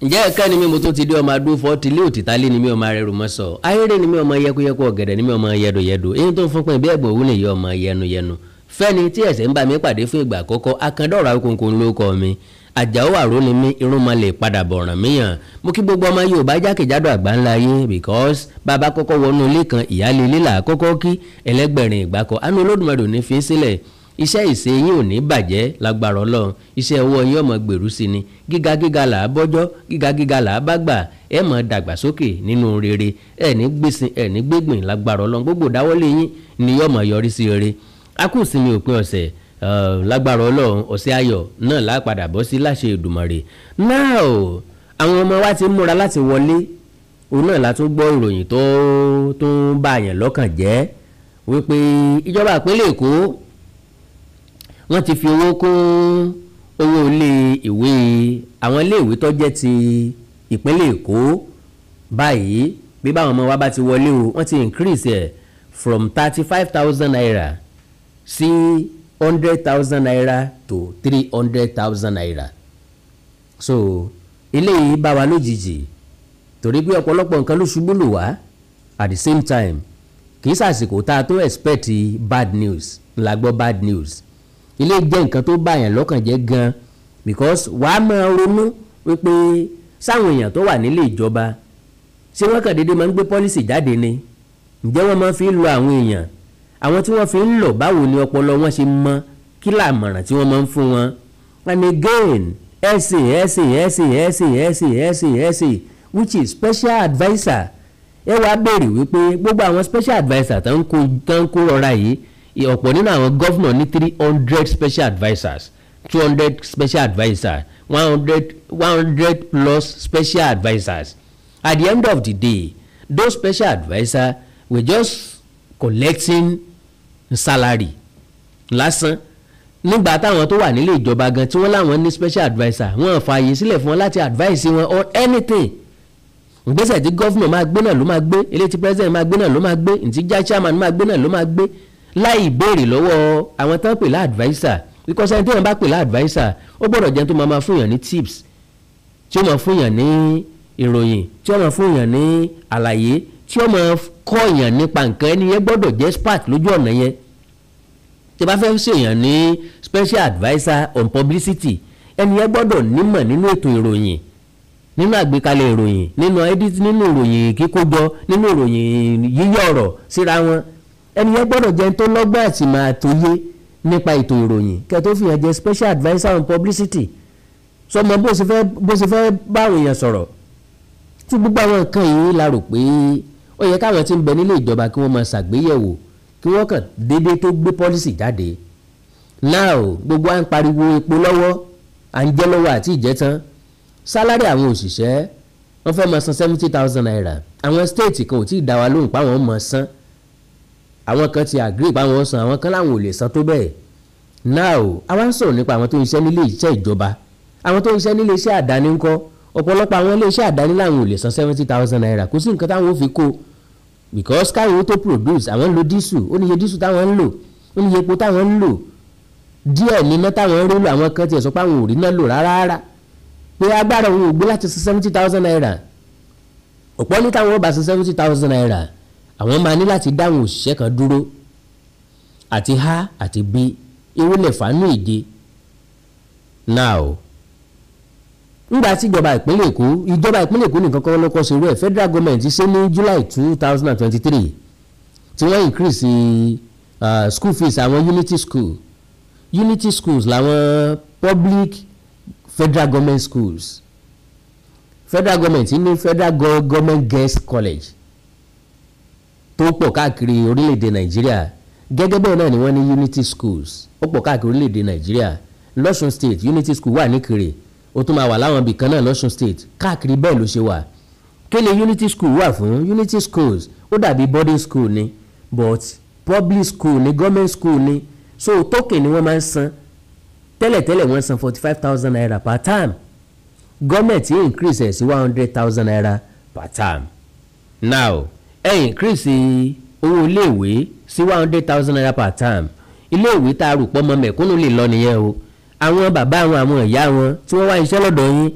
ǹjẹ́ ẹ̀ka ni mi mo tún ti dé ọmọ adó fọ́ tilé òtítà lé ni mi ọmọ rẹ̀ rò mọ́ sọ ayére ni mi ọmọ yẹkuyẹku ọ̀gẹ̀dẹ̀ ni mi ọmọ yẹdòyẹdò èyí tó ń fún pin bí ẹ̀gbọ́n òwúlẹ̀ yìí ọmọ yẹnuyẹnu fẹ́ni tí ẹ̀sẹ̀ ń bá mi pàdé fún ìgbà àkọ́kọ́ akandọ́ra okòǹkò ló kọ́ mi àjàó àró ni mi irun ma lè padà bọ̀ràn míyàn mo kí gbogbo ọmọ Yorùbá jákèjádò àgbáńlá ayé because bàbá kọ́kọ́ wọnú ilé kan ìyáálé ilé là kọ́kọ́ kí ẹlẹ́gbẹ̀rin ìgbàkọ́ àánú Olódùmarè ò ní fi sílẹ̀ iṣẹ́ ìṣe yín ò ní bàjẹ́ lágbára Ọlọ́run iṣẹ́ ọwọ́ yín ọmọ gbèrú sí ni gíga gíga là á bọ́jọ́ gíga gíga là á bá gbà ẹ mọ̀ dàgbàsókè nínú rere ẹ ní gbèsìn ẹ ní gbégbìn lágbára Ọlọ́run gbogbo dáwọ́lé yín ni yóò mọ̀ yọrí sí rere akúùsinmi òpin ọ̀sẹ̀ lágbára Ọlọ́run ọ̀sẹ̀ ayọ̀ náà lápadà bọ́ sí láṣẹ Èdùmàrè náà o àwọn ọmọ wa ti múra láti wọlé òun náà la tún gbọ́ ìròyìn tó ń bá àyàn lọ́kàn jẹ́ wípé ìjọba ìpínlẹ̀ Èkó wọ́n ti fi owó kún owó ilé ìwé àwọn ilé ìwé tó jẹ́ ti ìpínlẹ̀ Èkó báyìí bí báwọn ọmọ wa bá ti wọlé o wọ́n ti increase ẹ̀ from 35,000 naira sí 100,000 naira to 300,000 naira so eléyìí bá wa lójijì torí pé ọ̀pọ̀lọpọ̀ nǹkan ló ṣubú lù wá at the same time kì í ṣàsìkò tá a tó expect bad news la gbọ́ bad news ilé jẹ́ nǹkan tó bá yàn lọ́kàn jẹ́ gan because wàá máa ronú wípé sáwọn èèyàn tó wà nílé ìjọba ṣé wọ́n kàn déédéé máa ń gbé pọ́lísì jáde ni ǹjẹ́ wọ́n máa fi ń lo àwọn èèyàn àwọn tí wọ́n fi ń lò báwo ni ọpọlọ wọn ṣe mọ kí làmọ̀ràn tí wọ́n máa ń fún wọn and again SA which is special adviser ẹ wá béèrè wípé gbogbo àwọn special adviser tó ń kó rọra yìí ọ̀pọ̀ nínú àwọn gọ́fúnà ní 300 special advisers 200 special advisers 100 plus special advisers at the end of the day those special advisers were just collecting salary lásán nígbà táwọn tó wà nílé ìjọba gan tí wọ́n láwọn ní special adviser wọ́n fààyè sílẹ̀ fún wọn láti advice wọn on anything ìgbésẹ̀ tí gọ́fúnà máa gbé náà ló máa gbé ilé tí president máa gbé náà ló máa gbé ìtìjà chairman máa gbé náà ló máa gbé láì béèrè lọ́wọ́ àwọn tán pè lá adviser because ẹni tí wọ́n bá pè lá adviser ó gbọ́dọ̀ jẹ́ tó máa fún yàn ní tips tí ó máa fún yàn ní ìròyìn tí ó máa fún yàn ní àlàyé tí ó máa kọ́ yàn nípa nǹkan ẹni yẹn gbọ́dọ̀ jẹ́ spark lójú ọ̀nà yẹn tí bá fẹ́ ṣèyàn ní special adviser on publicity ẹni yẹn gbọ́dọ̀ nímọ̀ nínú ètò ìròyìn nínú àgbékalẹ̀ ìròyìn nínú edit nínú ìròyìn kíkójọ nínú ìròyìn yíyọ ọ̀rọ̀ síra wọn ẹni yẹn gbọ́dọ̀ jẹ́ tó lọ́gbọ́n àti máa tóyé nípa ètò ìròyìn kẹ́ tó fi hàn jẹ́ special adviser on publicity sọmọ bó ṣe fẹ́ báwọn èèyàn sọ̀rọ̀ tí gbogbo àwọn nǹkan yìí la rò pé ó yẹ káwọn tí ń bẹ nílé ìjọba kí wọ́n máa ṣàgbéyẹ̀wò kí wọ́n kàn déédéé tó gbé policy jáde now gbogbo à ń pariwo epo lọ́wọ́ à ń jẹ́ lọ́wọ́ àti ìjẹ́tán sálárì àwọn òṣìṣẹ́ wọ́n fẹ́ máa san 70,000 naira àwọn state kan ò tí ì dá wa lóhùn páwọn máa san àwọn kan ti agree páwọn san àwọn kan láwọn ò lè san tó bẹ́ẹ̀ now àwa ń sọ̀rọ̀ nípa àwọn tó ń ṣiṣẹ́ nílé iṣẹ́ ìjọba àwọn tó ń ṣiṣẹ́ nílé iṣẹ́ àdáni ńkọ́ ọ̀pọ̀lọpọ̀ àwọn ilé iṣẹ́ àdáni láwọn ò lè san 70,000 naira kò sí nǹkan táwọn ò fi kó because káwọn tó produce àwọn ń lo diesel ó níye diesel táwọn ń lò ó níye epo táwọn ń lò díẹ̀ níná táwọn ń rélò àwọn kan tiẹ̀ sọ pé àwọn ò rí náà lò rárá pé agbára òun ò gbé láti san 70,000 naira ọ̀pọ̀ ní táwọn ó bá san 70,000 naira àwọn máa ní láti dáhùn òṣìṣẹ́ kan dúró àti a àti b ewu lè fàánú èdè now nígbà tí ìjọba ìpínlẹ̀ Èkó nìkan kọ́ lọ́kọ́ ṣerú ẹ̀ federal government ṣe ní July 2023 tí wọ́n increase school fees àwọn unity schools làwọn public federal government schools federal government ní federal government girls college tó pọ̀ káàkiri orílẹ̀-èdè Nàìjíríà gẹ́gẹ́ bẹ́ẹ̀ náà ni wọ́n ní unity schools ó pọ̀ káàkiri orílẹ̀-èdè Nàìjíríà lọ́sùn state unity school wà níkirè ó tún máa wà láwọn ibì kan náà lọ́sùn state káàkiri bẹ́ẹ̀ ló ṣe wà kí ni unity school wà fún unity schools ó dàbí boarding school ni but public school ni government school ni so token ni wọ́n máa ń san tẹ́lẹ̀tẹ́lẹ̀ wọ́n san 45,000 naira per term government yìí increase ẹ̀ sí 100,000 naira per term now increase owó iléèwé sí 100,000 naira per term iléèwé tá a rò pọ́ mọ́ mẹ̀kúnnù lè lọ nìyẹn o àwọn bàbá àwọn ìyá wọn tí wọ́n wá iṣẹ́ lọ́dọ̀ yín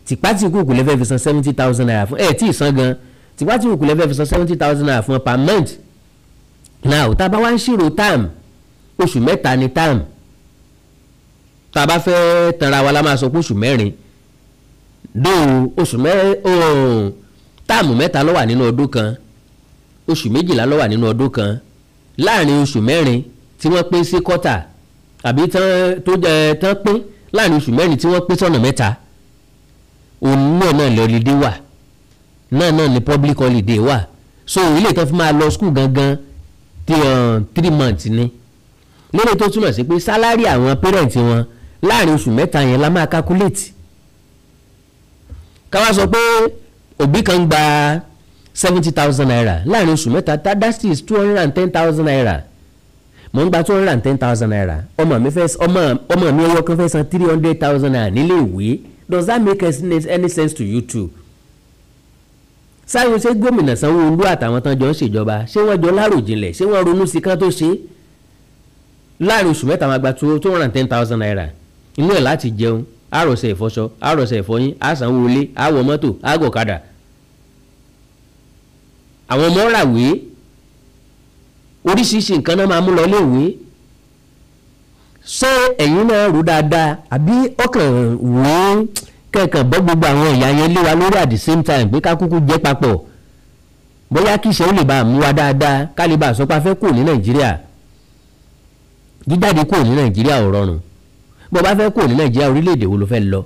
tìpátìkùkù lè fẹ́ fi san 70,000 naira fún tí ì san gan tìpátìkùkù lè fẹ́ fi san 70,000 naira fún per month. Now tá a bá wá ń ṣírò term oṣù mẹ́ta ni term tá a bá fẹ́ tanra wa la máa sọ pé oṣù mẹ́rin táàmù mẹ́ta ló wà nínú ọdún kan oṣù méjìlá ló wà nínú ọdún kan láàrin oṣù mẹ́rin tí wọ́n pín sí kọ́tà àbí tán pín láàrin oṣù mẹ́rin tí wọ́n pín sọ́nà mẹ́ta òun náà lè holiday wà náà ni public holiday wà so ilé ìtàn fi máa lọ school gangan 3 months ni lórí tó túmọ̀ sí pé sálárì àwọn parent wọn láàrin oṣù mẹ́ta yẹn la máa calculate ká wá sọ pé òbí kan gba 70,000 naira láàrin oṣù mẹ́ta that is 210,000 naira mo ń gba 210,000 naira ọmọ mi ẹyọ kan fẹ́ san 300,000 naira nílé ìwé. Does that make any sense to you too? Sáyẹn ṣé gómìnà Sanwoolu àtàwọn tán jọ ń ṣèjọba ṣé wọ́n jọ láròjinlẹ̀ ṣé wọ́n ronú sí kán tó ṣe láàrin oṣù mẹ́ta máa gba 210,000 naira inú ẹ̀ láti jẹun àròsẹ̀ ìfọṣọ àròsẹ̀ ìfọyín àsanwó ilé àwọ̀ mọ́tò àgọ̀kadà àwọn ọmọ ràwé oríṣiríṣi nǹkan náà máa mú lọ léèwé ṣé ẹ̀yin náà rò dáadáa àbí ọkàn wò ó kẹ̀kàn bọ́ gbogbo àwọn ẹ̀yà yẹn lé wa lórí at the same time pé ká kúkú jẹ́ papọ̀ bóyá kí ìṣẹ́ ó lè bá a mú wa dáadáa ká lè bá a sọ pé a fẹ́ kúrò ní Nàìjíríà jíjáde kúrò ní Nàìjíríà ò rọrùn bó bá fẹ́ kúrò ní Nàìjíríà orílẹ̀-èdè wo ló fẹ́ lọ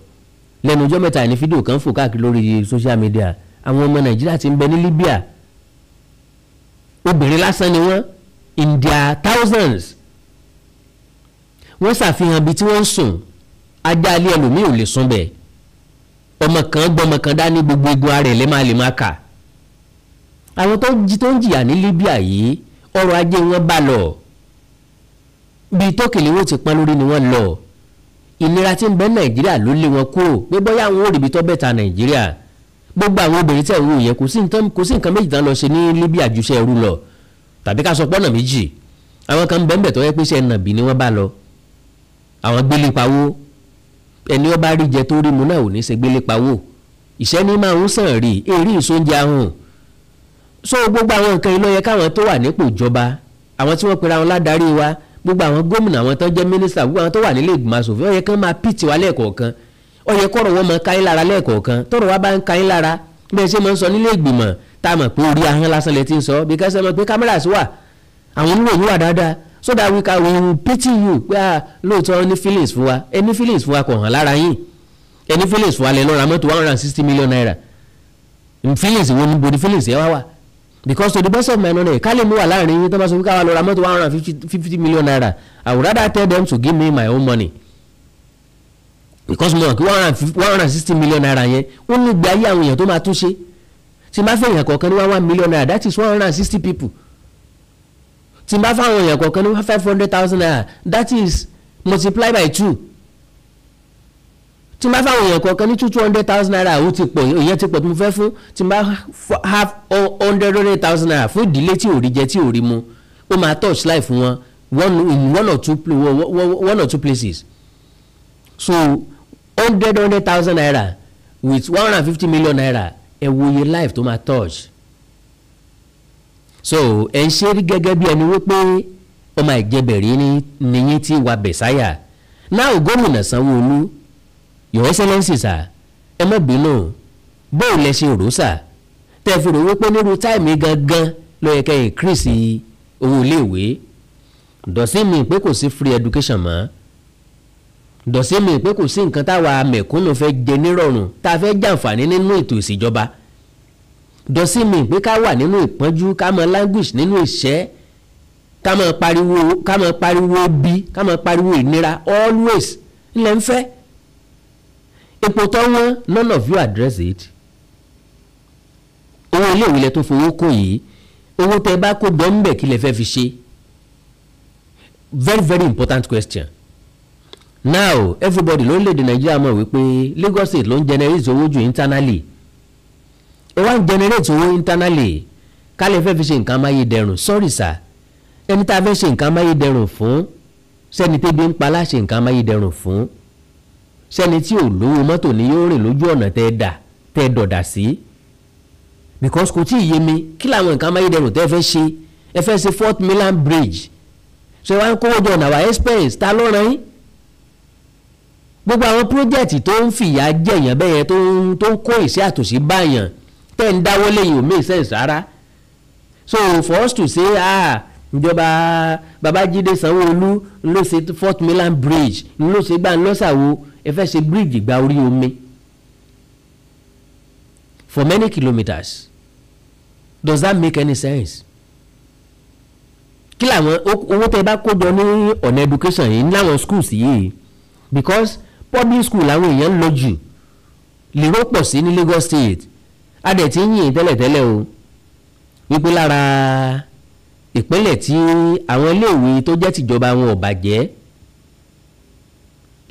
lẹ́nu ọjọ́ mẹ́ta ní fídíò kan fò káàkiri lórí social media àwọn ọmọ Nàìjíríà ti ń bẹ ní Libya obìnrin lásán ni wọ́n in their thousands wọ́n ṣàfihàn bí tí wọ́n ń sùn ajá alẹ́ ẹlòmíì ò lè sùn bẹ́ẹ̀ ọmọ kan gbọ́mọ kan dání gbogbo egun ara ẹ̀ lè máa kà àwọn tó ń jìyà ní Libya yìí ọrọ̀ ajé wọn bá lọ bíi tókèlè wọn ti pọ́n lórí ni wọ́n lọ ìnira tí ń bẹ Nàìjíríà ló lé wọn kúrò pé bóyá àwọn ò ríbi tó bẹ́ta Nàìjíríà gbogbo àwọn obìnrin tẹ̀ ń wò yẹn kò sí nǹkan méjì tán lọ ṣe ní Libya ju iṣẹ́ ẹrú lọ tàbí ká sọ pọ́nà méjì àwọn kan bẹ́ẹ̀ tó yẹ pé iṣẹ́ nàbì ni wọ́n bá lọ àwọn gbélé pawó ẹni ó bá rí jẹ tó rí mu náà ò ní ṣe gbélé pawó ìṣẹ́ ní máa ń sàn rí èrí ìsóúnjẹ ahùn so gbogbo àwọn nǹkan yìí ló yẹ káwọn tó wà nípò ìjọba àwọn tí wọ́n pera wọn ládarí wa gbogbo àwọn gómìnà àwọn tó jẹ́ mínísítà gbogbo àwọn tó wà nílé ìgbìmọ̀ asòfin ó yẹ kán máa pìtì wa lẹ́ẹ̀kọ̀ọ̀kan ó yẹ kọ́rọ̀ wọn máa káyín lára lẹ́ẹ̀kọ̀ọ̀kan tọ́rọ̀ wa bá ń káyín lára bẹ́ẹ̀ ṣe máa ń sọ nílé ìgbìmọ̀ tá a mọ̀ pé orí ahọ́n lásán lẹ ti ń sọ bí kẹ́sẹ́ mọ̀ pé cameras wà àwọn oníròyìn wà dáadáa so that we can pity you pé lóòótọ́ ní feelings fún wa ẹni feelings fún wa kò hàn lára yín ẹni feelings fún wa lẹ lọ́ra mọ́tò 160 million naira feelings wo ni body feelings yẹn wá wà because to the best of my knowledge ká lè mú wà láàrin yín tó bá sọ pé káwa lọ́ra mọ́tò 150 million naira I would rather tell them to give me my own money because mo hàn kí 160 million naira yẹn ó ní gbé ayé àwọn èèyàn tó máa tún ṣe tí n bá fẹ́ èèyàn kọ̀ọ̀kan ní 1 million naira that is 160 people tí n bá fáwọn èèyàn kọ̀ọ̀kan ní 500,000 naira that is multiply by 2 tí n bá fáwọn èèyàn kọ̀ọ̀kan ní 200,000 naira ó ti pọ̀ èèyàn ti pọ̀ tí mo fẹ́ fún tí n bá have 100,000 naira fún ìdílé tí ò rí jẹ tí ò rí mu ó máa touch life wọn in one or two places so 100,000 naira with 150 million naira ẹ wo iye life tó máa touch so ẹ ń ṣe rí gẹ́gẹ́ bí ẹni wípé ọmọ ìjẹbẹ̀rí níyìn tí wà bẹ̀sáyà náà gómìnà Sanwó-Olú Your Excellency sà ẹ má bínú bóun lẹ ṣe rò sà tẹ́ fi rò wípé nírú táìmì gangan ló yẹ kẹ́ increase owó iléèwé dọ̀sí mi pé kò sí free education mọ́ dọ̀sí mi pé kò sí nǹkan táwa mẹ̀kúnnù fẹ́ jẹ nírọ̀rùn tá a fẹ́ jàǹfààní nínú ètò ìṣèjọba dọ̀sí mi pé ká wà nínú ìpọ́njú ká mọ language nínú ìṣẹ́ ká mọ pariwo bí ká mọ pariwo ìnira always ilẹ̀ ń fẹ́ epo tó wọ́n none of you address it owó ilé ìwé lẹ tó fowó kó yìí owó tẹ bá kó jọ ń bẹ̀ kí lẹ fẹ́ fi ṣe very very important question. Now everybody lórílẹ̀‐èdè Nàìjíríà mọ̀ wípé Lagos State ló ń generate owó jù internally ẹ wá ń generate owó internally ká lè fẹ́ fi ṣe nǹkan amáyédẹrùn sorry sir ẹni tá a fẹ́ ṣe nǹkan amáyédẹrùn fún sẹ́ni tẹ́bi ń pa láṣẹ nǹkan amáyédẹrùn fún sẹ́ni tí ò lówó mọ́tò ni yóò rìn lójú ọ̀nà tẹ́ dọ̀dà sí because kò tí ì yé mi kí làwọn nǹkan amáyédẹrùn tẹ́ fẹ́ ṣe ẹ fẹ́ ṣe Fort Mainland Bridge ṣe wá ń kówó jọ ọ̀nà our expense ta ló ràn yín gbogbo àwọn pírójẹ́tì tó ń fìyà jẹ̀yàn bẹ́yẹn tó ń kó ìṣẹ́ àtòṣí báyàn tẹ́ ń dáwọ́ lẹ́yìn ò make sense rárá so for us to say ìjọba Babájídé Sanwó-Olú ló ṣe Fort Mainland Bridge ló ṣe gbà ńlọ́sàwọ́ ẹ fẹ́ ṣe bridge gba orí omi for many kilometres does that make any sense? kí làwọn owó tẹ́ bá kó jọ ní ọ̀nà education yìí láwọn schools yìí because public school làwọn èèyàn ń lọ jù lèrò pọ̀ sí ní Lagos State adẹ̀ tí ń yìn tẹ́lẹ̀tẹ́lẹ̀ o wípé lára ìpínlẹ̀ tí àwọn iléèwé tó jẹ́ tìjọba wọn ò bàjẹ́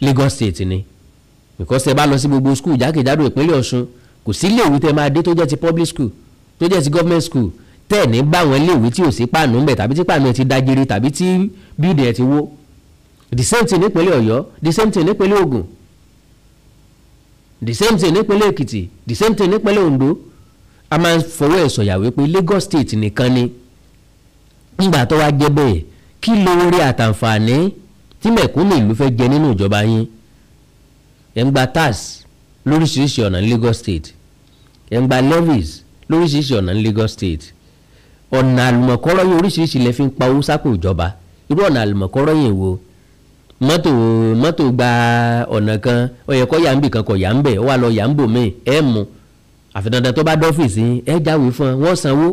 Lagos State ni because ẹ bá lọ sí gbogbo school jákèjádò ìpínlẹ̀ Ọ̀ṣun kò sí iléèwé tẹ́ máa dé tó jẹ́ ti public school tó jẹ́ ti government school tẹ́ ní bá wọn iléèwé tí ò sí pàánù ńbẹ̀ tàbí tí pàánù ẹ̀ ti dájere tàbí tí bíìdì ẹ̀ ti wó the same thing nípínlẹ̀ Ọ̀yọ́ the same thing nípínlẹ̀ Ògùn the same thing nípínlẹ̀ Èkìtì the same thing nípínlẹ̀ Ondo a máa ń fọwọ́ ẹ̀ sọ̀yà wípé Lagos State nìkan ni nígbà tó wá jẹ́ bẹ́ẹ̀ kí lóore àtàǹfààní tí mẹ̀kúnnù ìlú fẹ́ jẹ nínú ìjọba yín ẹ̀ ń gba tax lóríṣiríṣi ọ̀nà ní Lagos State ẹ̀ ń gba levies lóríṣiríṣi ọ̀nà ní Lagos State ọ̀nà àlùmọ̀kọ́rọ́ yín oríṣiríṣi lẹ fi ń pa owó sápò ìjọba irú ọ̀nà àlùmọ̀kọ́rọ́ yín wo mọ́tò gba ọ̀nà kan ó yẹ kó yà ń bì kan kò yà ń bẹ̀ ó wà lọ yà ń bò míì ẹ̀ mú àfi dandan tó bá dọ́fíìsì ẹ̀ jáwèé fún wọn sanwó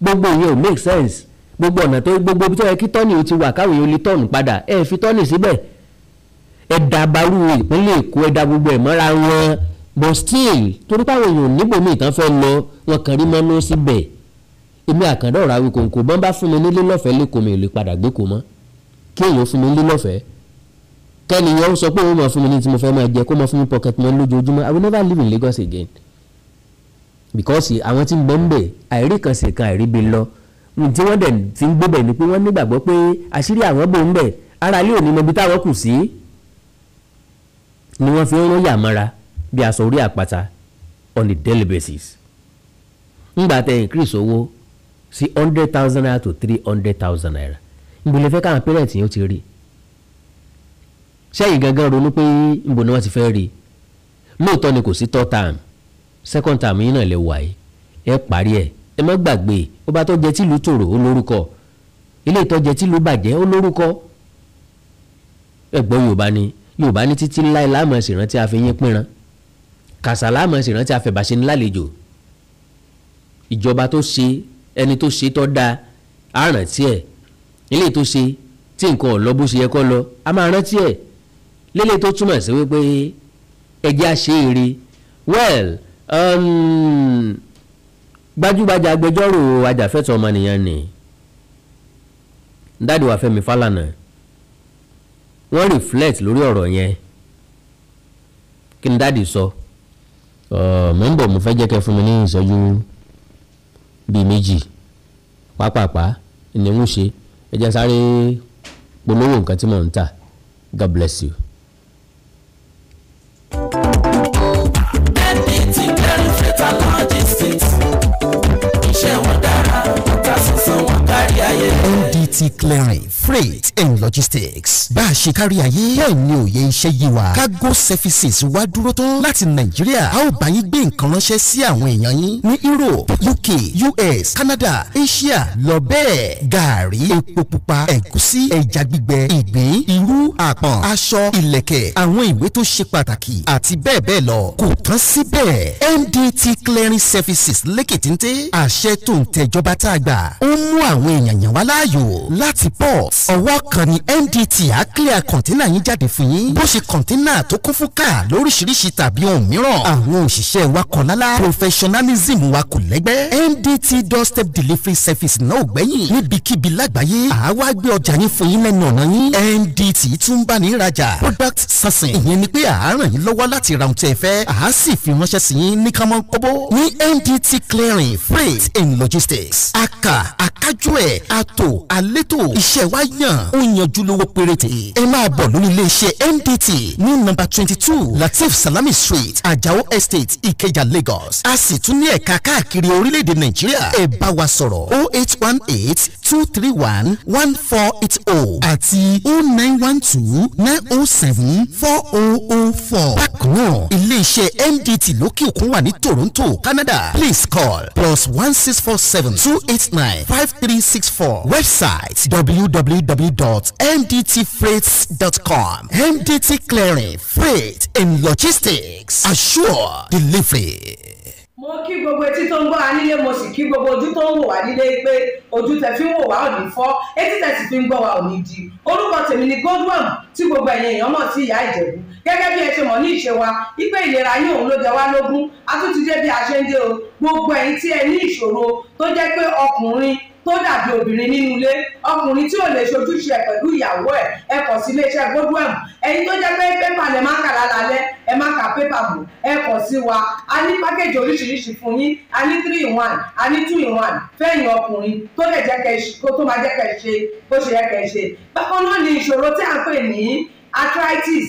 gbogbo ìyẹn ò make sense gbogbo ọ̀nà tó gbogbo tó yẹ kí tọ́nì ó ti wà káwọn èèyàn lè tọ́nù padà ẹ̀ fi tọ́nì síbẹ̀ ẹ̀ dàbàrú ìpínlẹ̀ Èkó ẹ̀ dà gbogbo ẹ̀ mọ́ra wọn but still torí páwọn èèyàn níbòmí ìtàn fẹ́ lọ wọn kàn rí mọ́nú síbẹ̀ èmi àkàndá ọ̀rọ̀ àwìn kòǹkò bọ́n bá fún mi nílé lọ́fẹ̀ẹ́ lẹ́kọ̀ọ́ mi ò lè padà gbé kò mọ́ kí èèyàn fún mi nílé lọ́fẹ̀ẹ́ kẹ́niyàn sọ pé òun máa fún mi ní tí mo fẹ́ máa jẹ kó máa fún mi pocket money lójoojúmọ́ I will never live in Lagos again because àwọn tí ń bọ́ ń bẹ̀ àìrí kan sì kan àìrí bi lọ tí wọ́n dẹ̀ ti ń gbé bẹ̀ ni pé wọ́n nígbàgbọ́ pé àṣírí àwọn bò ń bẹ̀ ara ilé òní mọbi táwọn kù sí ni wọ́n fi ń rán yàmọ́ra bí aṣọ orí àpáta on a daily basis ńgbà tẹ increase owó sí 100,000 naira to 300,000 naira níbo lè fẹ́ káwọn parents yẹn ó ti rí sẹ́yìn gangan ronú pé níbo ni wọ́n ti fẹ́ rí lóòótọ́ ni kò sí third term second term yín náà lè wà yìí ẹ parí ẹ má gbàgbé ó bá tó jẹ tìlú tòrò ó lórúkọ ilé ìtọ́jẹ tìlú bàjẹ́ ó lórúkọ ẹ̀gbọ́n Yorùbá ní títí láì láàmú ẹ̀sìn rántí àfihàn pínran kàṣà láàmú ẹ̀sìn rántí àfẹ̀bàṣe ní lálejò ìjọba tó ṣe ẹni tó ṣe tó dáa á rántí ẹ̀ ilé tó ṣe tí nǹkan ò lọ bó ṣe yẹ kó lọ á máa rántí ẹ̀ lélẹ̀ tó túmọ̀ sí wípé ẹjẹ́ àṣẹ èrè well gbajúgbajà agbẹjọ́rò ajàfẹ́tọ̀ọ́ ọmọnìyàn ni Dáàdì wa Fẹ́mi Fálànà wọ́n reflect lórí ọ̀rọ̀ yẹn kí ni dáàdì sọ mọ̀ ń bọ̀ mo fẹ́ jẹ́ kẹ́ fún mi ní ìṣẹ́jú bíi méjì pápápá ni mo ṣe ẹ jẹ́ sáré polówó nǹkan tí mò ń tà God bless you. MDT Clearing Freight and Logistics bá a ṣe kárí ayé bẹ́ẹ̀ ni òye iṣẹ́ yé wa cargo services wá dúró tán láti Nàìjíríà a ó bá yín gbé nǹkan ránṣẹ́ sí àwọn èèyàn yín ní Europe UK US Canada Asia lọ bẹ́ẹ̀ gàárì epo pupa ẹ̀gúsí ẹja gbígbẹ ìgbín irú àpọ̀n aṣọ ìlẹ̀kẹ̀ àwọn ìwé tó ṣe pàtàkì àti bẹ́ẹ̀ bẹ́ẹ̀ lọ kò tán síbẹ̀ MDT Clearing Services lékìtìntì àṣẹ tó ń tẹjọba tá a gbà ó mú àwọn èèyàn yàn wá láàyò láti port ọwọ́ kan ní MDT á clear kọ̀ńténà yín jáde fún yín bó ṣe kọ̀ńténà tó kún fún káà lóríṣiríṣi tàbí ohun mìíràn àwọn òṣìṣẹ́ wa kọ̀ lálá professionalism wa kò lẹ́gbẹ́ MDT doorstep delivery service náà ò gbẹ́yìn níbikíbi lágbàáyé àwa gbé ọjà yín fún yín lẹ́nu ọ̀nà yín MDT tún bá ní ìrajà product sourcing ìyẹn ni pé à ń ràn yín lọ́wọ́ láti ra ohun tí ẹ fẹ́ à á sì fi ránṣẹ́ sí yín ní kánmọ́ kóbó ní MDT Clearing Freight and Logistics aka akájú ẹ̀ àtò alẹ́ létò iṣẹ́ wa yàn ó yanjú lówó péréte ẹ máa bọ̀ lórí iléeṣẹ́ MDT ní nọ́mbà 22 Latif Salami Street Ajao Estate Ikeja Lagos a sì tún ní ẹ̀ka káàkiri orílẹ̀-èdè Nàìjíríà ẹ bá wa sọ̀rọ̀ 08182311480 àti 09129074004. bákan náà iléeṣẹ́ MDT lókè òkun wà ní Toronto Canada please call +16472895364 website www.mdtfreights.com. MDT Clearing Freight and Logistics assure delivery. mo kí gbogbo etí tó ń gbọ́ wa nílé mo sì kí gbogbo ojú tó ń wò wá nílé pé ojú tẹ́ fi ń wò wá ò ní fọ́ etí tẹ́ sì fi ń gbọ́ wa ò ní di orúkọ tèmi ni Godwin tí gbogbo ẹ̀yin èèyàn mọ̀ sí ìyá Ìjẹ̀bú gẹ́gẹ́ bí ẹ ṣe mọ̀ ní ìṣe wa wípé ìlera yín òun ló jẹ wá lógún a tún ti dé bí a ṣe ń dé o gbogbo ẹ̀yin tí ẹ ní ìṣòro tó jẹ́ pé ọkùnrin tó dàbí obìnrin nínú ilé ọkùnrin tí ò lè ṣojúṣe ẹ̀ pẹ̀lú ìyàwó ẹ kọ̀ sí iléeṣẹ́ Godwin ẹ̀yin tó jẹ́ pé pépà lẹ máa kà lálẹ́ ẹ máa kà pépà bò ẹ kọ̀ sí wa a ní pákéjì oríṣiríṣi fún yín a ní 3-in-1 a ní 2-in-1 fẹ́yìn ọkùnrin tó lè jẹ́ kẹ́ kó tó máa jẹ́ kẹ́ ṣe bó ṣe yẹ kẹ́ ṣe bákan náà ni ìṣòro tí a ń pè ní arthritis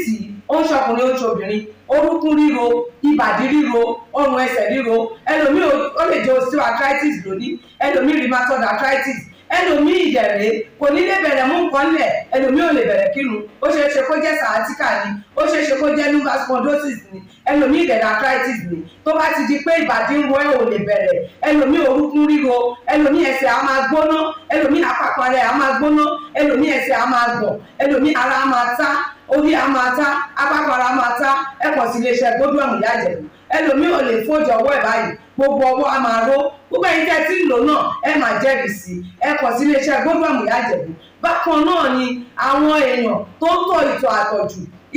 yìí ó ń ṣọkùnrin ó ń ṣobìnrin orúnkún ríro ìbàdí ríro ọrùn ẹsẹ̀ ríro ẹlòmíì ó lè jẹ́ osteoarthritis lónìí ẹlòmíì rheumatoid arthritis ẹlòmíì ìdẹ̀rẹ̀ kò ní lè bẹ̀rẹ̀ mú nǹkan lẹ̀ ẹlòmíì ò lè bẹ̀rẹ̀ kírun ó ṣeé ṣe kó jẹ́ sciatica ni ó ṣeé ṣe kó jẹ́ lumbar spondylosis ni ẹlòmíì ìdẹ̀rẹ̀ arthritis ni tó bá ti di pé ìbàdí ń ro ẹ̀ ò lè bẹ̀rẹ̀ ẹlòmíì orúnkún ríro ẹlòmíì ẹsẹ̀ á máa gbóná ẹlòmíì àpapọ̀ rẹ̀ á máa gbóná ẹlòmíì ẹsẹ̀ á máa gbọ̀n ẹlòmíì ara á máa tá orí á máa tá àpapọ̀ ara á máa tá ẹ kàn sí iléeṣẹ́ Godwin ìyá Ìjẹ̀bú ẹlòmíì ò lè fòjò ọwọ́ ẹ̀ báyìí gbogbo ọwọ́ á máa ró gbogbo ẹ̀yin tẹ́ tí ń lò náà ẹ máa jẹ́rìí sí ẹ kàn sí iléeṣẹ́ Godwin ìyá Ìjẹ̀bú bákan náà ni àwọn èèyàn tó ń tọ̀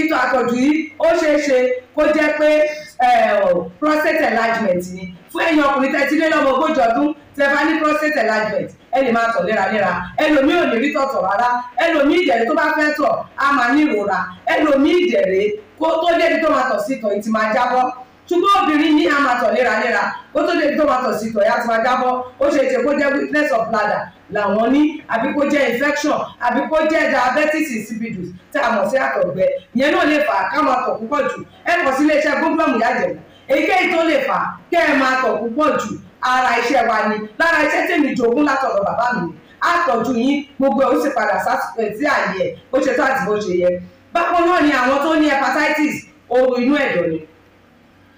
ìtọ̀ àtọ̀jù yìí ó ṣeé ṣe kó jẹ́ pé prostate enlargement ni fún ẹ̀yin ọkùnrin tẹ́ ti lé lọ́mọ ogójì ọdún tẹ́ bá ní prostate enlargement ẹ lè máa tọ̀ léraléra ẹlòmíì ò lè rí tọ̀tọ̀ rárá ẹlòmíì ìdẹ̀rẹ̀ tó bá fẹ́ tọ̀ á máa ní ìrora ẹlòmíì ìdẹ̀rẹ̀ kó tó débi tó máa tọ̀ sí tọ̀ ìtì máa jábọ́ ṣùgbọ́n obìnrin ní a máa tọ̀ léraléra kó tó débi tó máa tọ̀ sí tọ̀ ìyá ti máa jábọ́ ó ṣe é ṣe kó jẹ́ weakness of bladder làwọn ní àbí kó jẹ́ infection àbí kó jẹ́ diabetes insipidus tí a mọ̀ sí àtọ̀gbẹ ìyẹn náà lè fà á ká máa tọ̀ púpọ̀ jù ẹ kàn sí iléeṣẹ́ Godwin ìyá Ìjẹ̀bú èyíkéyìí tó lè fà á kẹ́ ẹ máa tọ̀ púpọ̀ jù ara iṣẹ́ wa ni lára iṣẹ́ tèmi jogún látọ̀dọ̀ bàbá mi àtọ̀jú yín gbogbo ẹ̀ ó sì padà sí àyè ẹ̀ bó ṣe tó àti bó ṣe yẹ bákan náà ni àwọn tó ní hepatitis ooru inú ẹ̀dọ̀ ni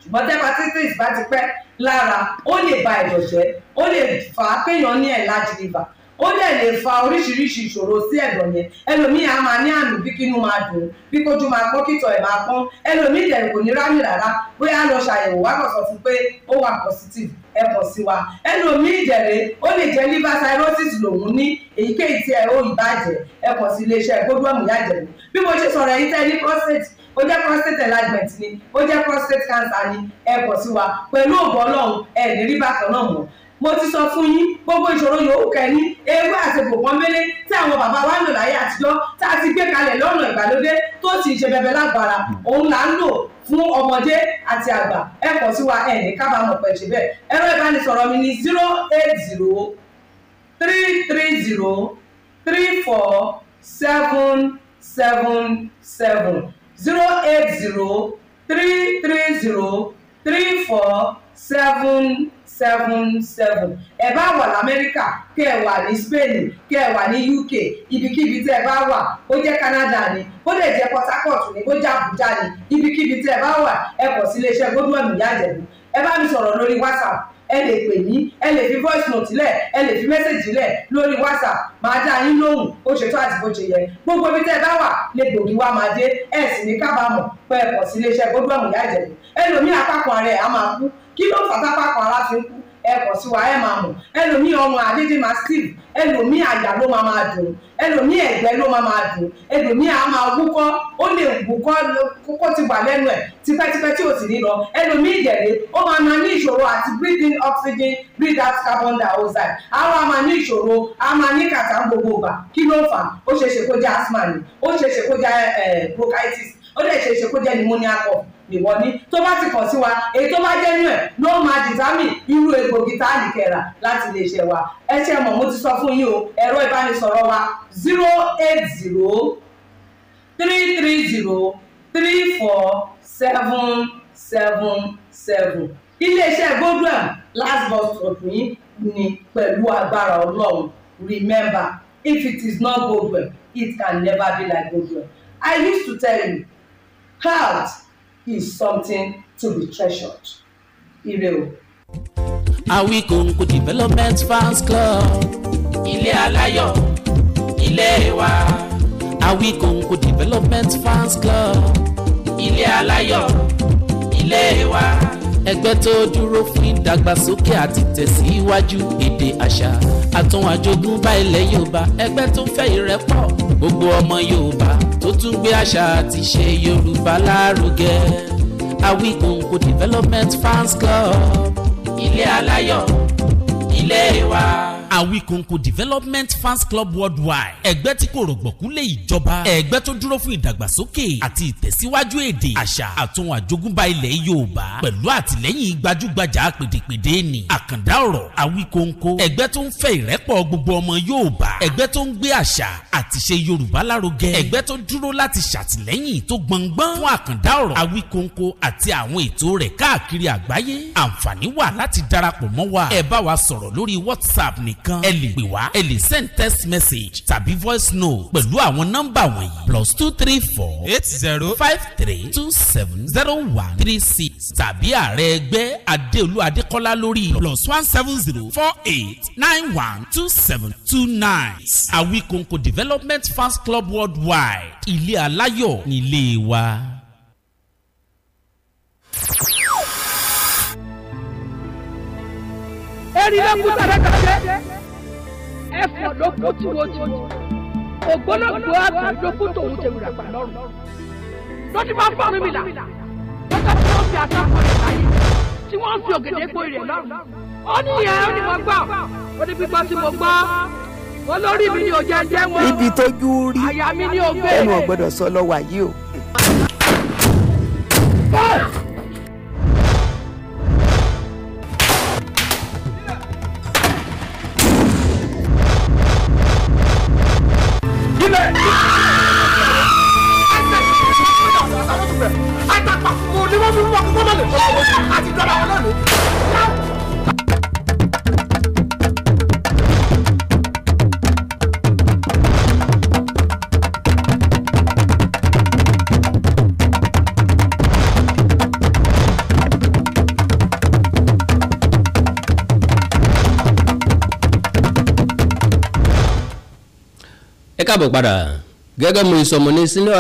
ṣùgbọ́n tí hepatitis bá ti pẹ́ lára ó lè ba ẹ̀dọ̀ jẹ́ ó lè fà á kéèyàn ní enlarged liver ó dẹ̀ lè fa oríṣiríṣi ìṣòro sí ẹ̀dọ̀ yẹn ẹlòmíì á máa ní àmì bí kínú máa dùn bí kójú máa pọ́n kítọ̀ ẹ̀ máa pọ́n ẹlòmíì dẹ̀ kò ní rámì rárá bóyá lọ ṣàyẹ̀wò wá kàn sọ fún pé ó wà positive ẹ kàn sí wa ẹlòmíì ìdẹ̀rẹ̀ ó lè jẹ́ liver cirrhosis lòun ní èyíkéyìí tí ẹ ó ìbàjẹ́ ẹ kàn sí iléeṣẹ́ Godwin ìyá Ìjẹ̀bú bí mo ṣe sọ̀rọ̀ ẹ̀yin tẹ́ ní prostate ó jẹ́ prostate enlargement ni ó jẹ́ prostate cancer ni ẹ kàn sí wa pẹ̀lú ògbọ́n Ọlọ́run ẹ ní rí bákan náà mọ́ mo ti sọ fún yín gbogbo ìṣòro yòówù kẹ́ni ewé àti gbòǹkan mélé tí àwọn bàbá wa ń lò láyé àtijọ́ tá a ti gbé kalẹ̀ lọ́nà ìgbàlódé tó sì ṣe bẹbẹ lágbára òun là ń lò fún ọmọdé àti àgbà ẹ kàn sí wa ẹ ní kábàámọ̀ pẹ̀ ṣe bẹ́ẹ̀ ẹ̀rọ ìbánisọ̀rọ̀ mi ni 080-330-34777 080-330-34777 ẹ bá wà l'Amẹ́ríkà kí ẹ wà ní Spain kí ẹ wà ní UK ibikíbi tí ẹ bá wà ó jẹ́ Canada ni ó lè jẹ́ Port Harcourt ni ó jẹ́ Abuja ni ibikíbi tí ẹ bá wà ẹ kàn sí iléeṣẹ́ Godwin ìyá Ìjẹ̀bú ẹ bá mi sọ̀rọ̀ lórí WhatsApp ẹ lè pè mí ẹ lè fi voice note lẹ̀ ẹ lè fi message lẹ̀ lórí WhatsApp máa dá yín lóhùn ó ṣètò àti bó ṣe yẹ gbogbo ibi tẹ́ ẹ bá wà lè gbòógì wá máa dé ẹ sì ní kábàámọ̀ pé ẹ kàn sí iléeṣẹ́ Godwin ìyá Ìjẹ̀bú ẹlòmíì apákan ara ẹ̀ á máa kú kí ló fà tápákan ara fi ń kú ẹ kàn sí wa ẹ máa mọ̀ ẹlòmíì ọrùn àdédé máa steve ẹlòmíì àyà ló máa dùn ẹlòmíì ẹ̀gbẹ́ ló máa dùn ẹlòmíì á máa wúkọ́ ó lè wúkọ́ kókó ti wà lẹ́nu ẹ̀ tipẹ́tipẹ́ tí ò sì ní lọ ẹlòmíì ìdẹ̀rẹ̀ ó máa ní ìṣòro àti breathe in oxygen breathe out carbon dioxide àwọn á máa ní ìṣòro á máa ní kàtà gbogbo ìgbà kí ló fà ó ṣeéṣe kó jẹ́ asthma ni ó ṣeéṣe kó jẹ́ bronchitis ó lè ṣeéṣe kó jẹ́ pneumonia cough nìwọ ní tó bá ti kàn sí wa èyí tó bá jẹ́ nínú ẹ̀ ló máa dìtámì irú egbògi tá a lè kẹ̀rà láti lè ṣe wa ẹ ṣe mọ̀ mo ti sọ fún yín o ẹ̀rọ ìbánisọ̀rọ̀ wa 080-330-34777 iléeṣẹ́ Godwin last bus stop yín ni pẹ̀lú agbára Ọlọ́run. Remember, if it is not Godwin, it can never be like Godwin. I used to tell you, health is something to be treasured. Ire o. Awikonko Development Fans Club, ilé aláyọ̀, ilé wa. Awikonko Development Fans Club, ilé aláyọ̀, ilé wa. Ẹgbẹ́ tó dúró fún ìdàgbàsókè àti tẹ̀síwájú èdè àṣà àtún àjogúnbá ilẹ̀ Yorùbá. Ẹgbẹ́ tó fẹ́ ìrẹ́pọ̀ gbogbo ọmọ Yorùbá tó tún gbé àṣà àti ṣe Yorùbá lárugẹ. Awikonko Development Fans Club, ilé aláyọ̀, ilé wa. Awikonko Development Fans Club Worldwide, ẹgbẹ́ tí kò rọ̀gbọ̀kú lé ìjọba, ẹgbẹ́ tó dúró fún ìdàgbàsókè àti ìtẹ̀síwájú èdè àṣà àtún àjogúnbá ilẹ̀ Yorùbá pẹ̀lú àtìlẹ́yìn gbajúgbajà pèdèpèdè ní àkàndá ọ̀rọ̀ Awikonko, ẹgbẹ́ tó ń fẹ́ ìrẹ́pọ̀ gbogbo ọmọ Yorùbá, ẹgbẹ́ tó ń gbé àṣà àti ṣe Yorùbá lárugẹ, ẹgbẹ́ tó dúró láti ṣàtìlẹ́yìn tó gbọngbọ́n fún àkàndá ọ̀rọ̀ Awikonko àti àwọn ètò rẹ̀ káàkiri àgbáyé. Àǹfààní wà láti darapọ̀ mọ́ wa, ẹ bá wa sọ̀rọ̀ lórí WhatsApp nìkan, ẹ lè pè wá, ẹ lè send text message tàbí voice note pẹ̀lú àwọn nọ́mbà wọ̀nyí +234 8053270136 tàbí ààrẹ ẹgbẹ́ Adéolú Adékọ́lá lórí +17048912729. Awikonko Development Fans Club Worldwide, ilé aláyọ̀ nílé wa. Ẹ̀rí lọ́kùn tàràkàtẹ́ ẹ̀fọ́ ló kú tiwotiwo ògbólógbò àgbàdókù tòun ti wùrà pa lọ́rùn lọ́tí máa ń fọ́ mi là lọ́tọ́ tí wọ́n fi àtàkùn rẹ̀ láyé tí wọ́n fi ògèdè gbó rẹ̀ lọ́rùn ó ní ìyẹn ó ní mo gbọ́ ó ní gbígbọ́ tí mo gbọ́ wọn lórí mi ni ò jẹ́ jẹ́ wọn ibi tójú rí àyà mi ni ò gbé ẹnu ò gbọ́dọ̀ sọ lọ́wọ́ àyè o. ẹ káàbọ̀ padà gẹ́gẹ́ mo ìsọmọ ní senior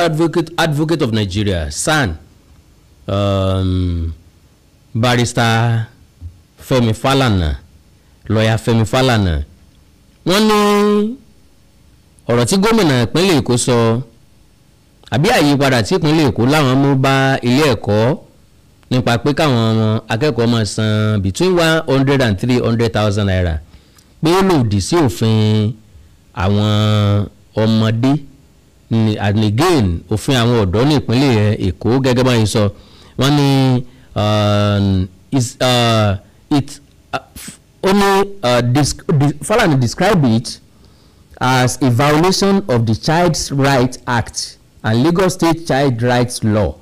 advocate of Nigeria SAN barrister Fẹ́mi Fálànà lọ́ọ̀yà Fẹ́mi Fálànà wọ́n ní ọ̀rọ̀ tí gómìnà ìpínlẹ̀ Èkó sọ àbí àyípadà tí ìpínlẹ̀ Èkó láwọn mú bá ilé ẹ̀kọ́ nípa pé káwọn akẹ́kọ̀ọ́ máa san between 100 and 300,000 naira pé ó lòdì sí òfin àwọn ọmọdé and again òfin àwọn ọ̀dọ́ ní ìpínlẹ̀ Èkó gẹ́gẹ́ báyìí sọ wọ́n ní Falana describe it as a violation of the Child's Rights Act and Lagos State Child Rights Law.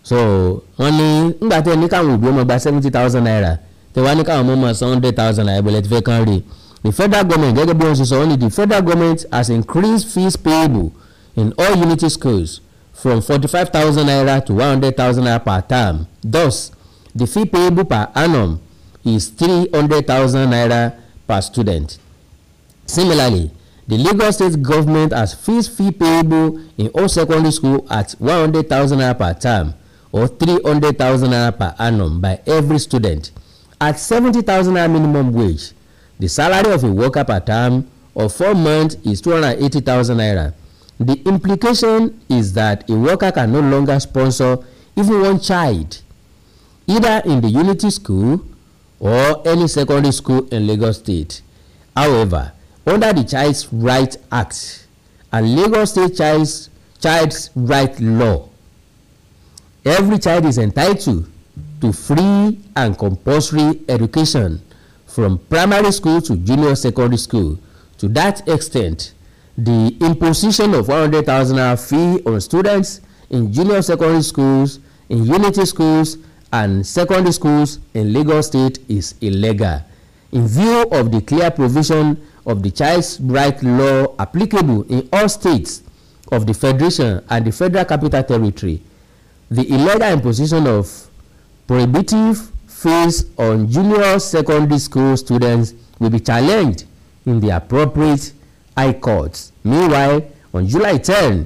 So wọ́n ní nígbà tí ẹni káwọn òbí ọmọ gba 70,000 naira tẹ wá ní káwọn ọmọ san 100,000 naira ìbẹ̀lẹ̀ tí fẹ́ kàn rí. The federal government gẹ́gẹ́ bí wọ́n ṣe sọ wọ́n ní the federal government has increased fees payable in all unity schools from 45,000 naira to 100,000 naira per term. Thus, the fee payable per annum is 300,000 naira per student. Similarly, the Lagos State government has fixed fee payable in all secondary school at 100,000 naira per term or 300,000 naira per annum by every student. At 70,000 naira minimum wage, the salary of a worker per term of 4 months is 280,000 naira. The implication is that a worker can no longer sponsor even one child, either in the Unity School or any secondary school in Lagos State. However, under the Child's Rights Act and Lagos State Child's Rights Law, every child is entitled to free and compulsory education from primary school to junior secondary school. To that extent, the imposition of 100,000 naira fee on students in junior secondary schools, in unity schools, and secondary schools in Lagos State is illegal. In view of the clear provision of the Child's Right Law applicable in all states of the Federation and the Federal Capital Territory, the illegal imposition of prohibitive fees on junior secondary school students will be challenged in the appropriate high courts. Meanwhile, on July 10,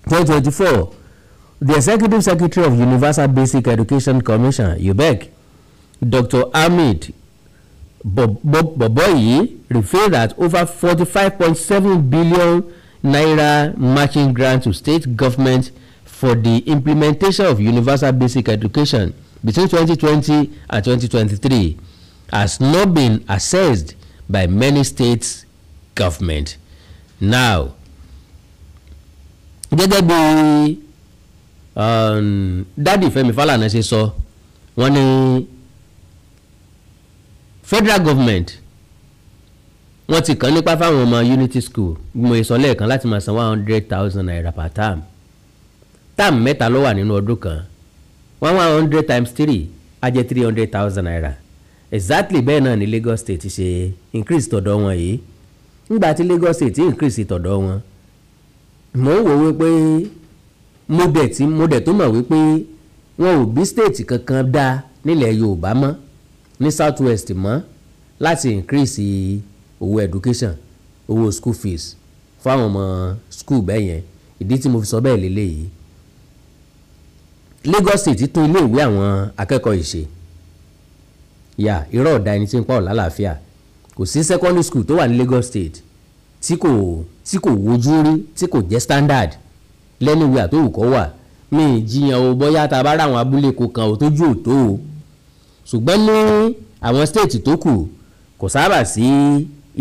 2024, the Executive Secretary of Universal Basic Education Commission, UBEC, Dr. Hamid Boboyi, revealed that over 45.7 billion naira matching grant to state government for the implementation of universal basic education between 2020 and 2023 has not been assessed by many states government. Now, gẹ́gẹ́ bí Dádì Fẹ́mi Fálànà ṣe sọ, wọ́n ní federal government wọ́n ti kàn nípa fáwọn ọmọ unity school mo sọ lẹ́ẹ̀kan láti máa san 100,000 naira per term. Term mẹ́ta ló wà nínú ọdún kan, 100 times 3 á jẹ́ 300,000 naira. Exactly bẹ́ẹ̀ náà ni Lagos State ṣe increase tọ̀dọ̀ wọn yìí. Nígbà tí Lagos State increase tọ̀dọ̀ wọn, mo ń wò wípé mo dẹ̀ tó mọ̀ wípé wọn ò bí state kankan dá nílẹ̀ Yorùbá mọ́ ní South West mọ́ láti increase owó education, owó school fees fún àwọn ọmọ school bẹ́ẹ̀ yẹn. Ìdí tí mo fi sọ bẹ́ẹ̀ lélẹ́yìí, Lagos State tún ilé-ìwé àwọn akẹ́kọ̀ọ́ ìṣe irọ́ ọ̀dà ẹni tí ń pa ọ̀la láàfíà. Kò sí secondary school tó wà ní Lagos State tí kò wojú rí, tí kò jẹ́ standard lẹ́nuwé àtòwùkọ́ wà. Mi jiyàn o bóyá tá a bá rà àwọn abúlé kan ò tójú òtó o, ṣùgbọ́n ní àwọn state tó kù kò sábà sí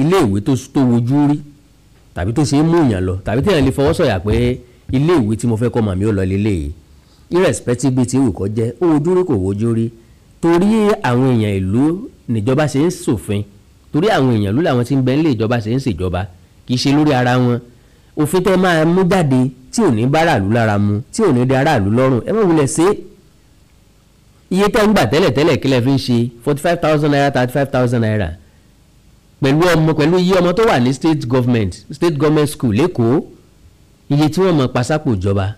ilé-ìwé tó wojú rí tàbí tó ṣe é mú èèyàn lọ tàbí téèyàn lè fọwọ́ sọ̀yà pé ilé-ìwé tí mo fẹ́ kọ́ màmí ó lọ lélẹ́yìí. Irrespective tí òkò jẹ́ ó wojú rí kò wojú rí, torí àwọn èèyàn ìlú níjọba ṣe ń ṣòfin, torí àwọn èèyàn ìlú làwọn tí ń bẹ nílé ìjọba ṣe ń ṣèjọba, kì í ṣe lórí ara wọn. Òfin tẹ́ máa mú jáde tí ò ní bá aráàlú lára mu, tí ò ní dé aráàlú lọ́rùn, ẹ má wulẹ̀ ṣe. Iye tẹ́ ń gbà tẹ́lẹ̀ kí lẹ fi ń ṣe 45,000 naira 35,000 naira pẹ̀lú iye ọmọ tó wà ní state government school lẹ́kọ̀ọ́, iye tí wọ́n mọ̀ pasápò ìjọba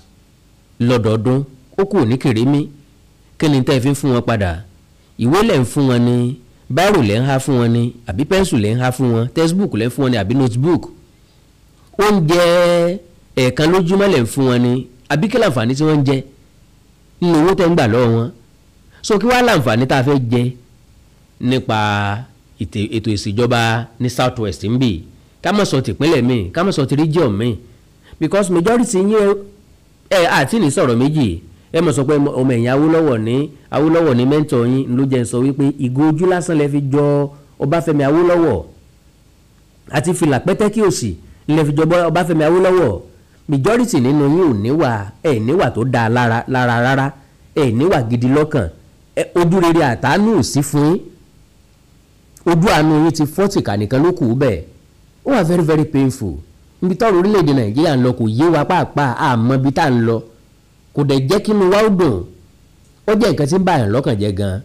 lọ́dọọdún ó kù ní kèrémí. Kí ni tẹ́ fi ń fún wọn padà? Ìwé lẹ̀ ń fún wọn ni, báírò lẹ̀ ń há fún wọn ni, àbí pẹ́ńsù lẹ̀ ń há fún wọn, textbook lẹ̀ ń fún wọn ni, àbí notebook? Oúnjẹ ẹ̀ẹ̀kan lójúmọ́ lẹ̀ ń fún wọn ni, àbí kí láǹfààní tí wọ́n ń jẹ nínú owó tẹ́ ń gbà lọ́wọ́ wọn? So kí wá láǹfààní tá a fẹ́ jẹ nípa ètò ìṣèjọba ní South West ń bì? Ká má sọ tìpínlẹ̀ míì, ká má sọ ti region míì, because majority yín àti ní sọ̀rọ̀ méjì. Ẹ mọ̀ sọ pé ọmọ ẹ̀yìn Awólọ́wọ̀ ní mẹ́ńtọ̀ yín ló jẹ́ sọ wípé ìgò ojú lásán lẹ fi jọ Ọbáfẹ́mi Awólọ́wọ̀ àti fìlà pẹ́tẹ́kì òsì lẹ fi jọ Ọbáfẹ́mi Awólọ́wọ̀. Majority nínú yín ò níwà tó dáa lára rárá, níwà gidi lọ́kàn. Ojú rere àtàánú ò sí fún yín, ojú àánú yín ti fọ́tìkà nìkan ló kù bẹ́ẹ̀. Ó wà very very painful. Níbi tọ́rọ̀ orílẹ̀-èdè Nàìjíríà ń lọ kò yé wa pàápàá, àmọ́ ibi tá à ń lọ kò dẹ̀ jẹ́ kí inú wa ó dùn. Ó jẹ́ nǹkan tí ń bá yàn lọ́kàn jẹ́ gan.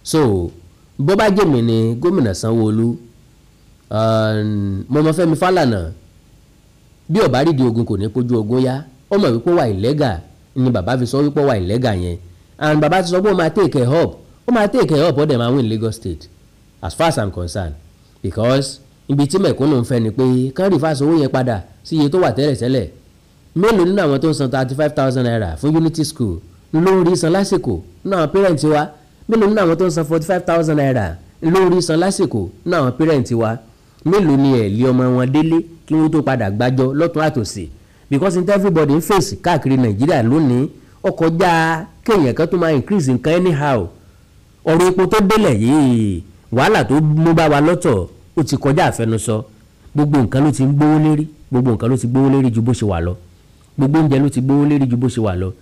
So bó bá jẹ́ mi ni gómìnà Sanwoolu, mo mọ Fẹ́mi Fálànà, bí ó bá rídìí ogun kò ní pójú ogun yá. Ó mọ̀ wípé wà illegal ni bàbá fi sọ wípé wà illegal yẹn, and bàbá ti sọ pé ó máa take it up, ó dẹ̀ máa win Lagos State as far as I'm concerned, because ibi tí mẹ̀kúnnù ń fẹ́ ni pé kán reverse owó yẹn padà sí iye tó wà tẹ́lẹ̀. Mélòó nínú àwọn tó ń san 35,000 naira fún unity school lórí san lásìkò nínú àwọn parent wa? Mélòó nínú àwọn tó ń san 45,000 naira lórí san lásìkò nínú àwọn parent wa? Mélòó ni ẹ̀ lé ọmọ wọn délé kí wọ́n tó padà gbájọ lọ́tún àtòsí? Because everybody ń fèsì káàkiri Nàìjíríà lónìí, ó kọjá kéèyàn kan tó máa increase nǹkan anyhow. Ọ̀rọ̀ epo tó délẹ̀ yìí, wàhálà tó mú bá wa lọ́tọ̀ ó ti kọjá àfẹnusọ. Gbogbo nǹkan ló ti gbówó lérí ju bó ṣe wà lọ. Gbogbo oúnjẹ ló ti gbówó lérí ju bó ṣe wà lọ.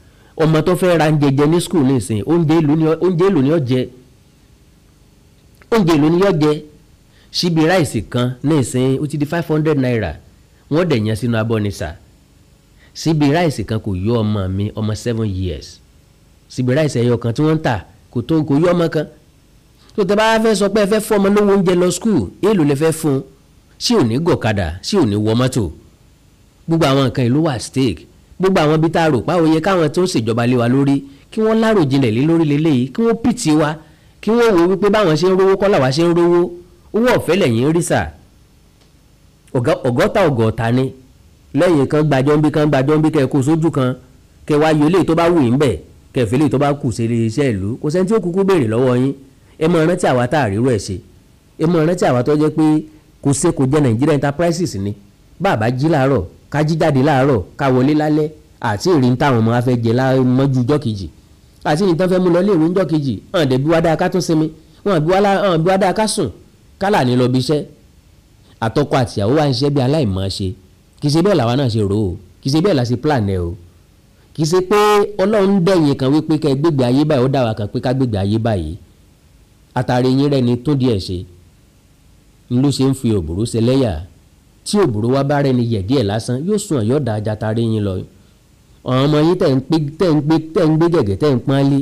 ọmọ tó fẹ́ ra oúnjẹ jẹ ní school nísìnyí oúnjẹ èlò ni ó jẹ síbi ráìsì kan nísìnyí ó ti di 500 naira wọ́n dẹ̀ yan sínú abọ́ ní sà síbi ráìsì kan kò yọ ọmọ mi ọmọ 7 years síbi ráìsì ẹyọ kan tí wọ́n ń tà kò yọ ọmọ kan tó tẹ bá fẹ́ sọ pé ẹ fẹ́ fún ọmọ lówó oúnjẹ lọ school èèlò lè fẹ́ fún sí ò ní gọ̀kadà sí ò ní wọ mọ́tò gbogbo àwọn nǹkan ìlú wà stake gbogbo àwọn ibi tá a rò páwo yẹ káwọn tó ń ṣèjọba lé wa lórí kí wọ́n láròjinlẹ̀ lé lórí lélẹ́yìí kí wọ́n pìtì wa kí wọ́n wo wípé báwọn ṣe ń rówó kọ́ làwa ṣe ń rówó owó ọ̀fẹ́ lẹ́yìn rí sà ọgọ́ta ni lẹ́yìn kan gbàjọ́ ń bí kẹ́ kó sójú kan kẹ́ wá yọlé tó bá wù yín bẹ̀ kẹ́ fẹ́lẹ́ tó bá kù sí iṣẹ́ ìlú kò sẹ́ni tí ó kúkú béèrè lọ́wọ́ yín ẹ mọ rántí àwa tá a rírò ẹ̀ ṣe ẹ mọ rántí àwa tó jẹ́ pé kò jẹ́ Nigeria Enterprises ni bàbá jí láàárọ̀ ká jí jáde láàárọ̀ ká wọlé lálẹ́ àti ìrìn táwọn ọmọ afẹ́ jẹ mọ́jú ọjọ́ kejì àti ìrìn tán fẹ́ mú lọ lé ìwé ọjọ́ kejì hàn dẹ̀ bí wá dáa ká tún sinmi hàn bí wá dáa ká sùn kálà ní lọ bí iṣẹ́ àtọkọ àtìyàwó wa ń ṣiṣẹ́ bí aláìmọ̀ ṣe kì í ṣe bẹ́ẹ̀ làwa náà ṣe rò ó kì í ṣe bẹ́ẹ̀ la ṣe plan ẹ̀ o kì í ṣe pé Ọlọ́run dẹ̀yìn kan wípé kẹ́ gbégbé ayé báyìí ó dá wa kan pé ká gbégbé ayé báyìí àtàrí yín rẹ̀ ni tó díẹ̀ ṣe ń ló ṣe ń fi òbòrò ṣe lẹ́yà tí òbòrò wa bá rẹ̀ ni yẹ̀ díẹ̀ lásán yóò sùn ọ̀yọ́ da ajá tarí yín lọ àwọn ọmọ yín tẹ̀ ń gbé gẹ̀gẹ̀ tẹ̀ ń pọ́n lé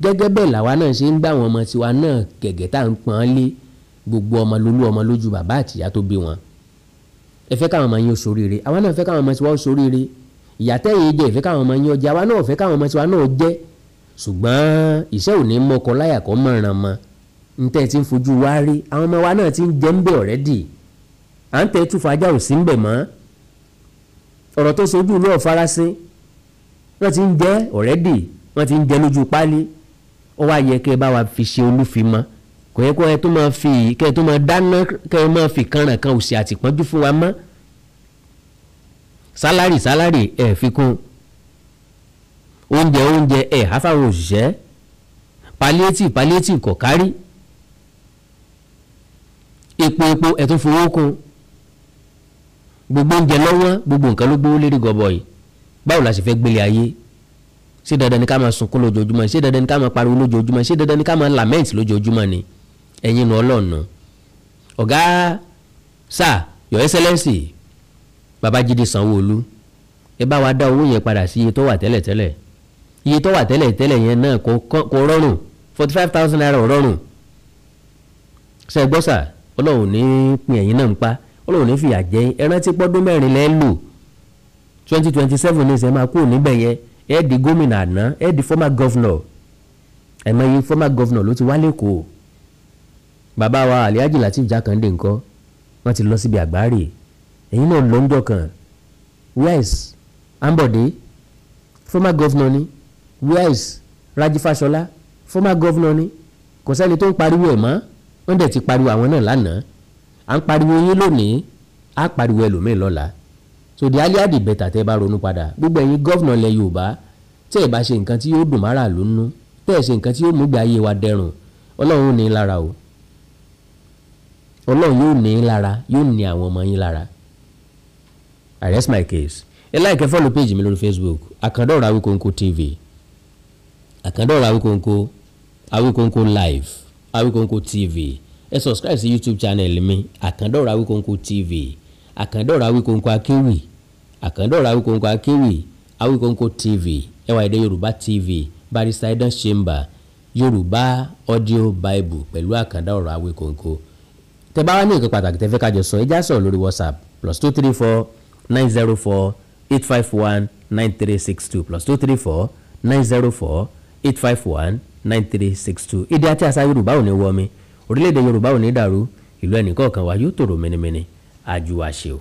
gẹ́gẹ́ bẹ́ẹ̀ làwa náà ṣe ń gbà àwọn ọmọ tiwa náà gẹ̀gẹ̀ tá ń pọ́n lé gbogbo ọmọ lolú ọmọ lójú bàbá àtìyá tó bí wọn ẹ fẹ́ káwọn ọmọ yín ó ṣoríire àwa náà fẹ́ káwọn ọmọ tiwa ó ṣoríire ìyá tẹ́yìn jẹ́ ìfẹ́ káwọn ọmọ yín ó jẹ àwa náà fẹ́ káwọn ọmọ tiwa náà ó jẹ́ ṣùgbọ́n ìṣẹ́ ò ní mọ́kọ láyà kọ́ mọ̀ràn mọ́ ntẹ́ ti ń fojú wá rí àwọn ọmọ wa náà ti ń jẹ́ ń bẹ̀ ọ̀rẹ́dì à ń tẹ́ túfàájà ò sí ń bẹ̀ mọ́ ọ̀rọ̀ tó sojú ìlú ọ̀farasín wọ́n ti ń jẹ́ ọ̀rẹ́dì wọ́n ti ń jẹ́ lójú pálí ó wá yẹ kẹ́ ẹ bá wa fi ṣe olúfimọ́ kò yẹ kó ẹ tó máa fi kẹ́ ẹ tó máa dáná kẹ́ ẹ máa fi kànràn kan òsì àtìpọ́njú fún wa mọ́ sálárì ẹ̀ fi kún oúnjẹ ẹ̀ há fáwọn òṣìṣẹ́ palliative kò kárí epo ẹ̀ tó fowó kún gbogbo oúnjẹ lọ́wọ́ gbogbo nǹkan ló gbówó lérí gọbọi báwo la ṣe fẹ́ gbélé ayé ṣé dandan ni ká máa sunkún lójoojúmọ́ ṣé dandan ni ká máa pariwo lójoojúmọ́ ṣé dandan ni ká máa lament lójoojúmọ́ ni ẹ̀yin nu ọlọ́ọ̀nù ọ̀gá sir your excellency Babájídé Sanwoolu ẹ bá wa dá owó yẹn padà sí iye tó wà tẹ́lẹ̀tẹ́lẹ̀ iye tó wà tẹ́lẹ̀tẹ́lẹ̀ yẹn náà kò rọrùn 45,000 naira ò rọrùn ṣe gbọ́ sà ọlọ́run ní pin ẹ̀yin náà ń pa ọlọ́run ní fìyà jẹ ẹ rántí pọ́dún mẹ́rin lẹ́ lò 2027 ní ìṣẹ́ máa kúrò níbẹ̀ yẹn ẹ di gómìnà àná ẹ di former governor ẹ̀mọye former governor ló ti wá lẹ́kọ̀ọ́ bàbá wa Alhaji Lateef Jákàndé ńkọ́ wọ́n ti lọ síbi àgbáre ẹ̀yin náà lọ ń jọ kan where is Ambode former governor ni where is Raji Fashola former governor ni kò sẹ́ni tó ń pariwo ẹ̀ mọ́ wọ́n dẹ̀ ti pariwo àwọn náà lánàá à ń pariwo yín lónìí á pariwo ẹlòmíì lọ́la so the earlier the better tẹ́ bá ronú padà gbogbo ẹ̀yin gọ́vnà ilẹ̀ Yorùbá tẹ́ ẹ̀ bá ṣe nǹkan tí yóò dùn mára ló nú tẹ́ ẹ̀ ṣe nǹkan tí yóò mú gbé ayé wa dẹrùn Ọlọ́run ní lára o Ọlọ́run yóò ní lára yóò ní àwọn ọmọ yín lára. I rest my case. Ẹ like ẹ follow page mi lórí Facebook Àkàndọ̀rọ̀ Awikonko TV Àkàndọ̀rọ̀ Awikonko live Awikonko TV ẹ subscribe sí YouTube channel mi Àkàndọ̀rọ̀ Awikonko TV Àkàndọ̀rọ̀ Awikonko Akéwì Àkàndọ̀rọ̀ Awikonko Akéwì Awikonko TV ẹwà èdè Yorùbá TV Barrister Idan Chamber Yorùbá audio Bible pẹ̀lú Àkàndọ̀rọ̀ Awikonko. Tẹ́ bá wá ní nǹkan pàtàkì tẹ́ fẹ́ ká jọ sọ ẹ já sọ̀rọ̀ lórí WhatsApp +234 904 851 9362 +234 904 851 9362. Èdè àti àṣà Yorùbá ò ní wọ́ mi orílẹ̀-èdè Yorùbá ò ní dàrú ìlú ẹnìkọ̀ọ̀kan wa yóò tòrò mẹ́nimẹ́ni àjùwàṣe o.